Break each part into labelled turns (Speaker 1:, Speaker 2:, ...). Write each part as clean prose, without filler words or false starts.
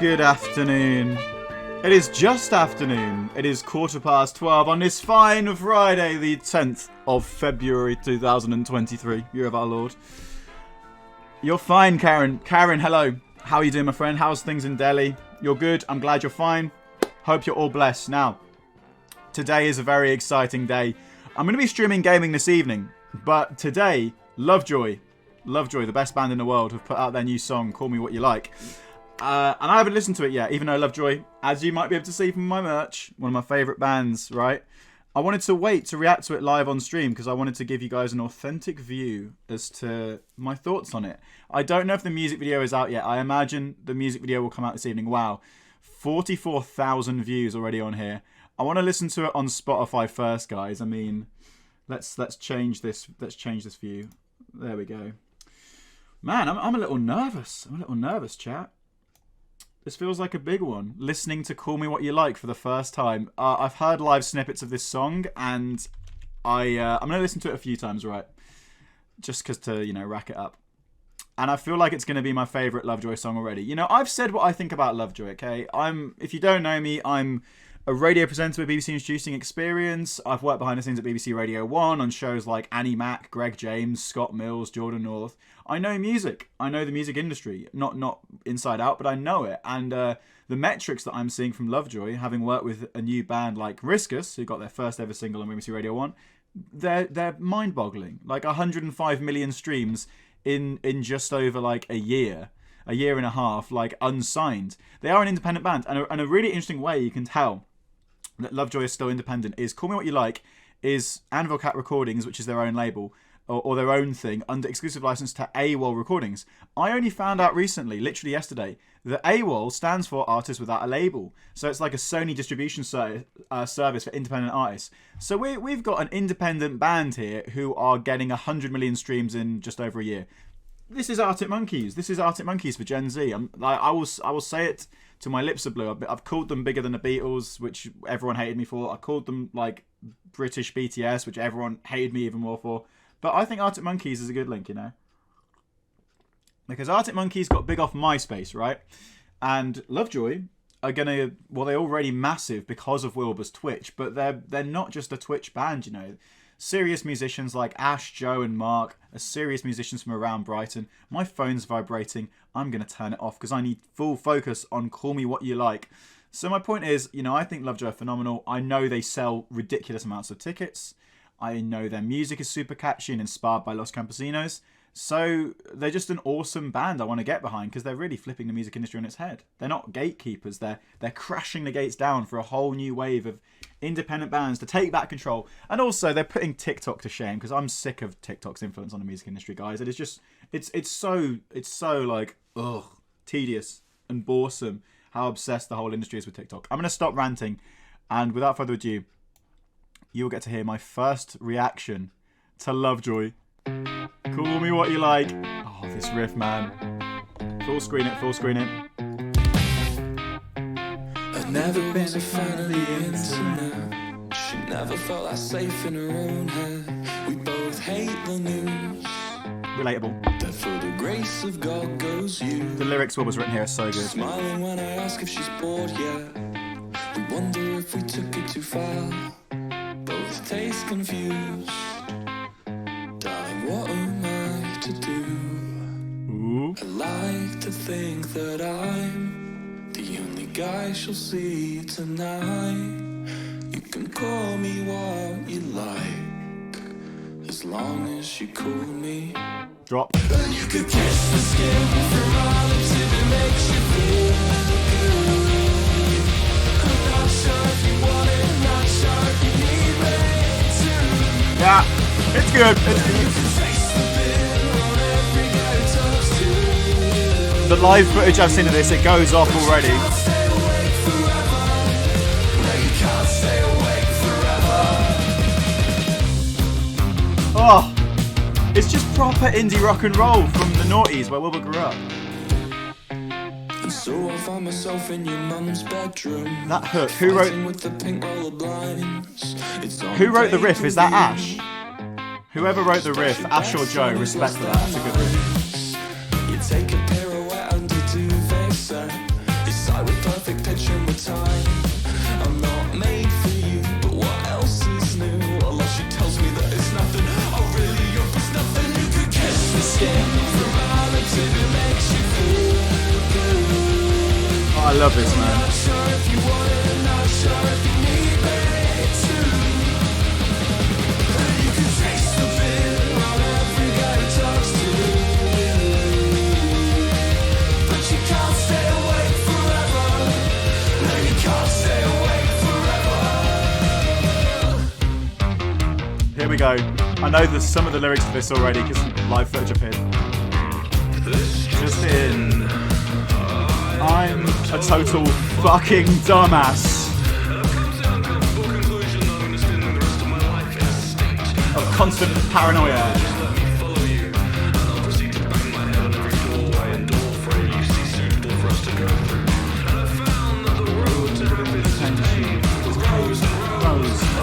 Speaker 1: Good afternoon. It is just afternoon. It is 12:15 on this fine Friday, the 10th of February 2023. Year of our Lord. You're fine, Karen. Karen, hello. How are you doing, my friend? How's things in Delhi? You're good. I'm glad you're fine. Hope you're all blessed. Now, today is a very exciting day. I'm going to be streaming gaming this evening, but today, Lovejoy, the best band in the world, have put out their new song, Call Me What You Like. And I haven't listened to it yet, even though Lovejoy, as you might be able to see from my merch, one of my favourite bands, right? I wanted to wait to react to it live on stream because I wanted to give you guys an authentic view as to my thoughts on it. I don't know if the music video is out yet. I imagine the music video will come out this evening. Wow, 44,000 views already on here. I want to listen to it on Spotify first, guys. I mean, let's change this. Let's change this view. There we go. Man, I'm a little nervous. Chat. This feels like a big one. Listening to Call Me What You Like for the first time. I've heard live snippets of this song, and I'm going to listen to it a few times, right? Just because to, rack it up. And I feel like it's going to be my favourite Lovejoy song already. I've said what I think about Lovejoy, okay? If you don't know me, I'm a radio presenter with BBC Introducing Experience. I've worked behind the scenes at BBC Radio 1 on shows like Annie Mac, Greg James, Scott Mills, Jordan North. I know music. I know the music industry. Not inside out, but I know it. And the metrics that I'm seeing from Lovejoy, having worked with a new band like Riskus, who got their first ever single on BBC Radio 1, they're mind-boggling. Like 105 million streams in just over like a year and a half, like unsigned. They are an independent band. And a really interesting way you can tell that Lovejoy is still independent is Call Me What You Like is Anvil Cat Recordings, which is their own label, or their own thing, under exclusive license to AWOL Recordings. I only found out recently, literally yesterday, that AWOL stands for Artists Without a Label. So it's like a Sony distribution service for independent artists. So we've got an independent band here who are getting 100 million streams in just over a year. This is Arctic Monkeys. This is Arctic Monkeys for Gen Z. I will say it till my lips are blue. I've called them bigger than the Beatles, which everyone hated me for. I called them like British BTS, which everyone hated me even more for. But I think Arctic Monkeys is a good link, because Arctic Monkeys got big off MySpace, right? And Lovejoy are they're already massive because of Wilbur's Twitch, but they're not just a Twitch band, Serious musicians like Ash, Joe, and Mark are serious musicians from around Brighton. My phone's vibrating. I'm going to turn it off because I need full focus on Call Me What You Like. So my point is, I think Lovejoy are phenomenal. I know they sell ridiculous amounts of tickets. I know their music is super catchy and inspired by Los Campesinos. So they're just an awesome band I want to get behind because they're really flipping the music industry on its head. They're not gatekeepers. They're crashing the gates down for a whole new wave of independent bands to take back control. And also they're putting TikTok to shame because I'm sick of TikTok's influence on the music industry, guys. It is just it's so like tedious and boresome how obsessed the whole industry is with TikTok. I'm going to stop ranting, and without further ado, you will get to hear my first reaction to Lovejoy. Call Me What You Like. Oh, this riff, man. Full screen it.
Speaker 2: I've never been a fan of the internet. She never felt that safe in her own head. We both hate the news.
Speaker 1: Relatable.
Speaker 2: That for the grace of God goes you.
Speaker 1: The lyrics, what was written here, are so good.
Speaker 2: Smiling when I ask if she's bored, yeah. We wonder if we took it too far. Both taste confused. Darling, what am I to do?
Speaker 1: Ooh.
Speaker 2: I like to think that I'm the only guy she'll see tonight. You can call me what you like, as long as you call me.
Speaker 1: Drop.
Speaker 2: And you could kiss the skin from my lips if it makes you feel good. I'm not sure if you want it, not sure if you need me to.
Speaker 1: Yeah, it's good. The live footage I've seen of this, it goes off already. Oh, it's just proper indie rock and roll from the noughties where Wilbur grew up.
Speaker 2: And so I find myself in your mum's bedroom.
Speaker 1: That hook, who wrote the riff? Is that Ash? Whoever wrote the riff, Ash or Joe, respect for that. That's a good riff.
Speaker 2: You take a pirouette and a duvet set. It's
Speaker 1: love this, man. Here we go. I know there's some of the lyrics to this already because live footage appeared. Just in. I'm a total fucking dumbass. Of constant paranoia.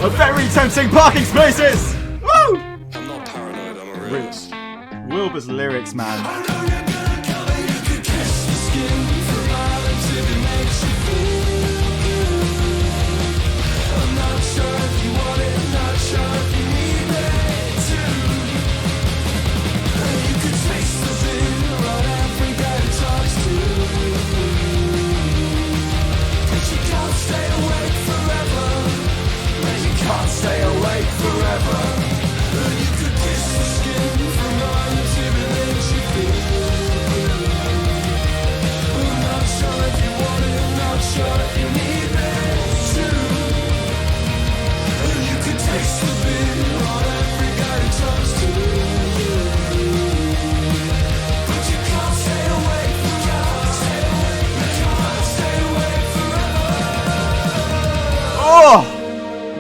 Speaker 1: A very tempting parking spaces! Woo!
Speaker 2: I'm not paranoid, I'm a realist.
Speaker 1: Wilbur's lyrics, man.
Speaker 2: Stay awake forever. You could kiss the skin from eyes if it makes you feel. I'm not sure if you want it, not sure if you need it too. You could taste the beer on every guy who talks to you. But you can't stay awake, you can't stay awake, you can't stay awake forever.
Speaker 1: Oh!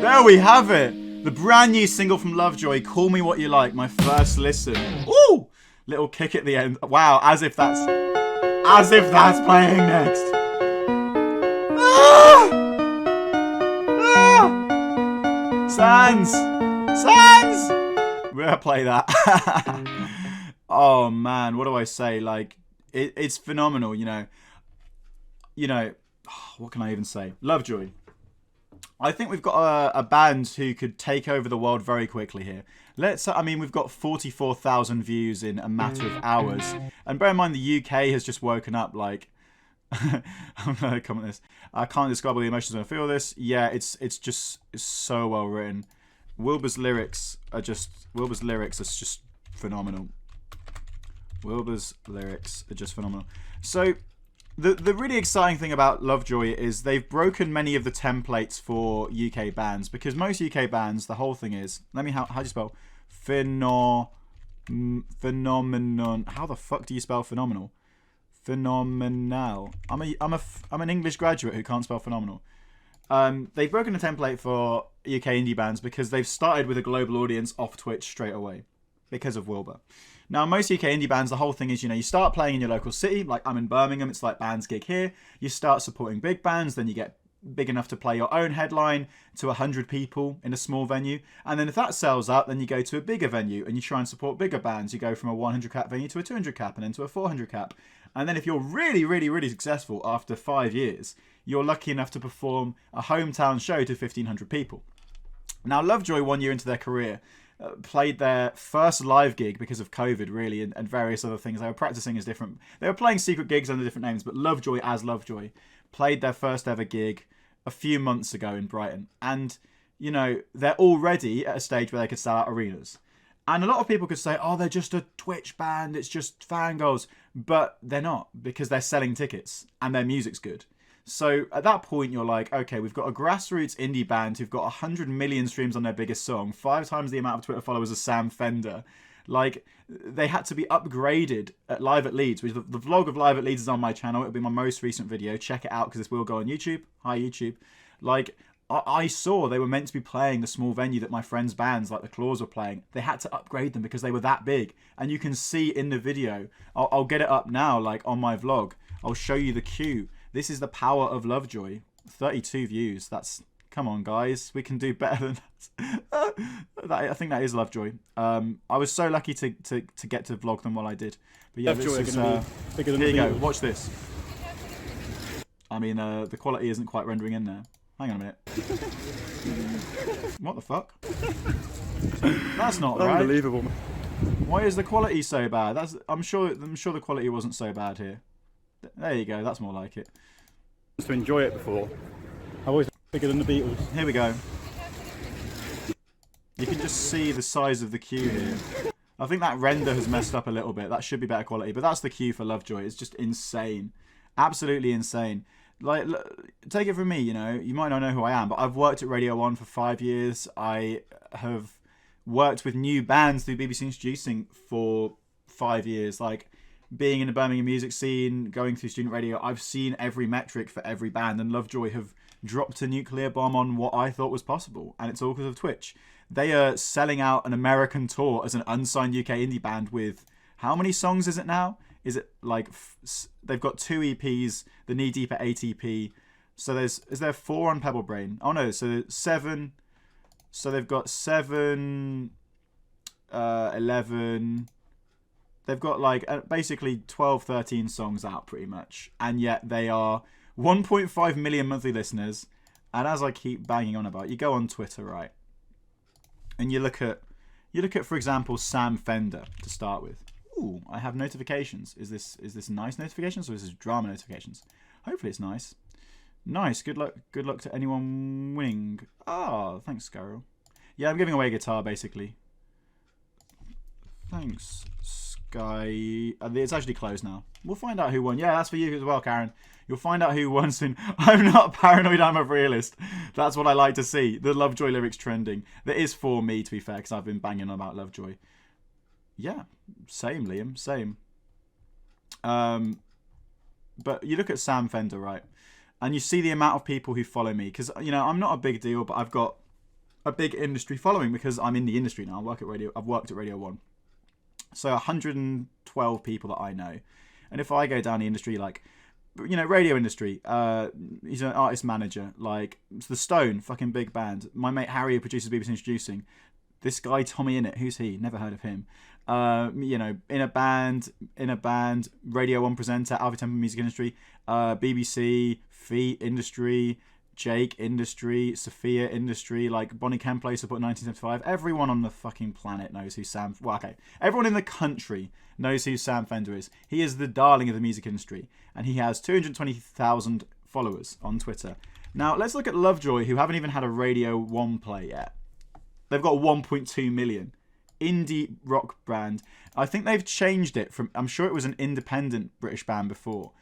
Speaker 1: There we have it. The brand new single from Lovejoy, Call Me What You Like, my first listen. Ooh! Little kick at the end. Wow, as if that's playing next. Ah! Ah! Sans! We're gonna play that. Oh man, what do I say? Like, it's phenomenal, you know. What can I even say? Lovejoy. I think we've got a band who could take over the world very quickly here. We've got 44,000 views in a matter of hours. And bear in mind, the UK has just woken up, like... I'm going to comment this. I can't describe all the emotions when I feel this. Yeah, it's so well written. Wilbur's lyrics are just phenomenal. Wilbur's lyrics are just phenomenal. So... The really exciting thing about Lovejoy is they've broken many of the templates for UK bands, because most UK bands, the whole thing is, how do you spell phenomenon? How the fuck do you spell phenomenal? Phenomenal. I'm an English graduate who can't spell phenomenal. They've broken the template for UK indie bands because they've started with a global audience off Twitch straight away because of Wilbur. Now, most UK indie bands, the whole thing is, you start playing in your local city. Like, I'm in Birmingham. It's like bands gig here. You start supporting big bands. Then you get big enough to play your own headline to 100 people in a small venue. And then if that sells out, then you go to a bigger venue and you try and support bigger bands. You go from a 100 cap venue to a 200 cap and then to a 400 cap. And then if you're really, really, really successful after 5 years, you're lucky enough to perform a hometown show to 1,500 people. Now, Lovejoy, 1 year into their career, played their first live gig because of COVID, really, and various other things. They were practicing as different... They were playing secret gigs under different names, but Lovejoy as Lovejoy played their first ever gig a few months ago in Brighton. And, they're already at a stage where they could sell out arenas. And a lot of people could say, oh, they're just a Twitch band, it's just fangirls. But they're not, because they're selling tickets and their music's good. So at that point, you're like, okay, we've got a grassroots indie band who've got 100 million streams on their biggest song, 5 times the amount of Twitter followers as Sam Fender. Like, they had to be upgraded at Live at Leeds, which the vlog of Live at Leeds is on my channel. It'll be my most recent video. Check it out, because this will go on YouTube. Hi, YouTube. Like, I saw they were meant to be playing the small venue that my friends' bands, like the Claws, were playing. They had to upgrade them because they were that big. And you can see in the video, I'll get it up now, like on my vlog. I'll show you the queue. This is the power of Lovejoy. 32 views. That's... Come on, guys. We can do better than that. I think that is Lovejoy. I was so lucky to get to vlog them while I did. But yeah,
Speaker 3: Lovejoy
Speaker 1: this is...
Speaker 3: bigger than
Speaker 1: here you go. Watch this. I mean, the quality isn't quite rendering in there. Hang on a minute. What the fuck? That's not right.
Speaker 3: Unbelievable.
Speaker 1: Why is the quality so bad? I'm sure the quality wasn't so bad here. There you go. That's more like it.
Speaker 3: to enjoy it before. I've always bigger than the Beatles.
Speaker 1: Here we go. You can just see the size of the queue here. I think that render has messed up a little bit. That should be better quality, but that's the queue for Lovejoy. It's just insane. Absolutely insane. Like, take it from me, you know, you might not know who I am, but I've worked at Radio 1 for 5 years. I have worked with new bands through BBC Introducing for 5 years. Like, being in the Birmingham music scene, going through student radio, I've seen every metric for every band, and Lovejoy have dropped a nuclear bomb on what I thought was possible, and it's all because of Twitch. They are selling out an American tour as an unsigned UK indie band with, how many songs is it now? Is it like, they've got 2 EPs, the Knee Deep at ATP. So is there 4 on Pebble Brain? Oh no, so 7. So they've got 7, 11. They've got like basically 12, 13 songs out pretty much. And yet they are 1.5 million monthly listeners. And as I keep banging on about, you go on Twitter, right? And you look at, for example, Sam Fender to start with. Ooh, I have notifications. Is this nice notifications or is this drama notifications? Hopefully it's nice. Nice. Good luck to anyone winning. Ah, thanks, Scarrow. Yeah, I'm giving away a guitar basically. Thanks, Sky. It's actually closed now. We'll find out who won. Yeah, that's for you as well, Karen. You'll find out who won soon. I'm not paranoid, I'm a realist. That's what I like to see. The Lovejoy lyrics trending. That is for me, to be fair, because I've been banging on about Lovejoy. Yeah, same, Liam, same. But you look at Sam Fender, right? And you see the amount of people who follow me. Because, you know, I'm not a big deal, but I've got a big industry following because I'm in the industry now. I've worked at Radio 1. So 112 people that I know. And if I go down the industry, like, you know, radio industry, he's an artist manager. Like, it's the Stone, fucking big band. My mate Harry, who produces BBC Introducing. This guy, Tommy Innit, who's he? Never heard of him. You know, in a band, Radio 1 presenter, Alfie Temple Music Industry, BBC, Feet Industry, Jake Industry, Sophia Industry, like Bonnie Kemplay support 1975. Everyone on the fucking planet knows who Sam... Well, okay. Everyone in the country knows who Sam Fender is. He is the darling of the music industry. And he has 220,000 followers on Twitter. Now, let's look at Lovejoy, who haven't even had a Radio 1 play yet. They've got 1.2 million. Indie rock band. I think they've changed it from... I'm sure it was an independent British band before.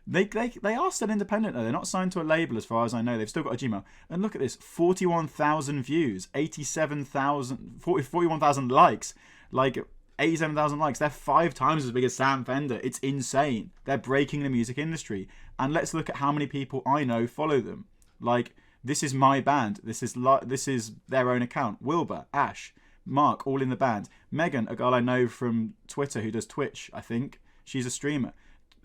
Speaker 1: They are still independent though. They're not signed to a label as far as I know. They've still got a Gmail. And look at this. 41,000 views. 41,000 likes. Like 87,000 likes. They're 5 times as big as Sam Fender. It's insane. They're breaking the music industry. And let's look at how many people I know follow them. Like, this is my band. This is their own account. Wilbur, Ash, Mark, all in the band. Megan, a girl I know from Twitter who does Twitch, I think. She's a streamer.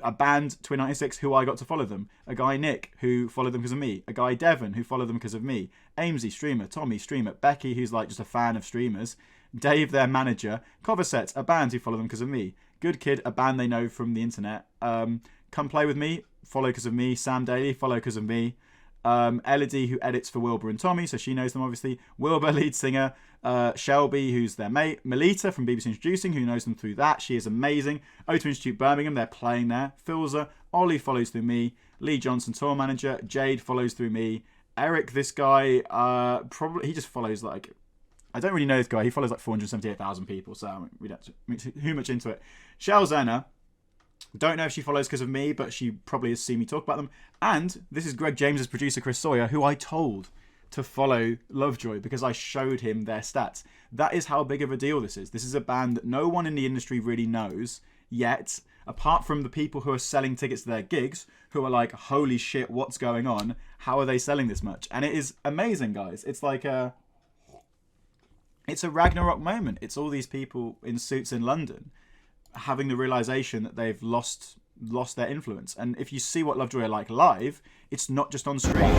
Speaker 1: A band, Twin96, who I got to follow them. A guy, Nick, who followed them because of me. A guy, Devon, who followed them because of me. Amesy, streamer. Tommy, streamer. Becky, who's like just a fan of streamers. Dave, their manager. Coverset, a band who follow them because of me. Good Kid, a band they know from the internet. Come Play With Me, follow because of me. Sam Daly, follow because of me. Elodie, who edits for Wilbur and Tommy, so she knows them obviously. Wilbur, lead singer. Shelby, who's their mate. Melita from BBC Introducing, who knows them through that. She is amazing. O2 Institute Birmingham, they're playing there. Filza, Ollie follows through me. Lee Johnson, tour manager. Jade follows through me. Eric, this guy, probably he just follows like... I don't really know this guy. He follows like 478,000 people, so we don't too much into it. Shell Zena, don't know if she follows because of me, but she probably has seen me talk about them. And this is Greg James's producer, Chris Sawyer, who I told to follow Lovejoy because I showed him their stats. That is how big of a deal this is. This is a band that no one in the industry really knows yet, apart from the people who are selling tickets to their gigs, who are like, holy shit, what's going on? How are they selling this much? And it is amazing, guys. It's like it's a Ragnarok moment. It's all these people in suits in London having the realization that they've lost their influence. And if you see what Lovejoy are like live, it's not just on screen.